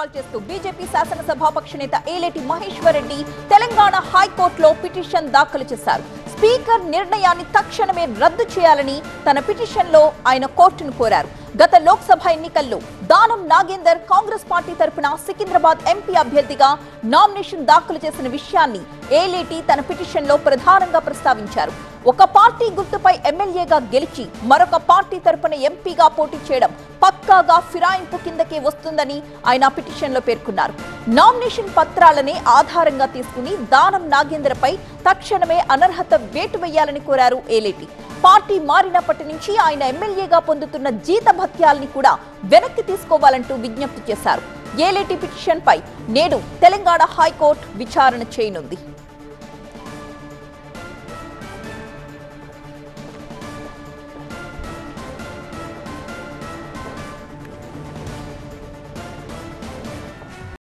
సవాల్ చేస్తూ బీజేపీ శాసనసభాపక్ష నేత ఏలేటి మహేశ్వర్ రెడ్డి తెలంగాణ హైకోర్టులో పిటిషన్ దాఖలు చేశారు. స్పీకర్ నిర్ణయాన్ని తక్షణమే రద్దు చేయాలని తన పిటిషన్లో ఆయన కోర్టును కోరారు. గత లోక్సభ ఎన్నికల్లో దానం నాగేందర్ కాంగ్రెస్ పార్టీ తరపున సికింద్రాబాద్ ఎంపీ అభ్యర్థిగా నామినేషన్ దాఖలు చేసిన విషయాన్ని ఏలేటి తన పిటిషన్లో ప్రధానంగా ప్రస్తావించారు. ఒక పార్టీ గుర్తుపై ఎమ్మెల్యేగా గెలిచి మరొక పార్టీ తరపున ఎంపీగా పోటీ చేయడం పక్కాగా ఫిరాయింపు కిందకే వస్తుందని ఆయన పిటిషన్లో పేర్కొన్నారు. నామినేషన్ పత్రాలనే ఆధారంగా తీసుకుని దానం నాగేందర్పై తక్షణమే అనర్హత వేటు వేయాలని కోరారు ఏలేటి. పార్టీ మారినప్పటి నుంచి ఆయన ఎమ్మెల్యేగా పొందుతున్న జీతభత్యాల్ని కూడా వెనక్కి తీసుకోవాలంటూ విజ్ఞప్తి చేశారు. ఏలేటి పిటిషన్పై నేడు తెలంగాణ హైకోర్టు విచారణ చేయనుంది.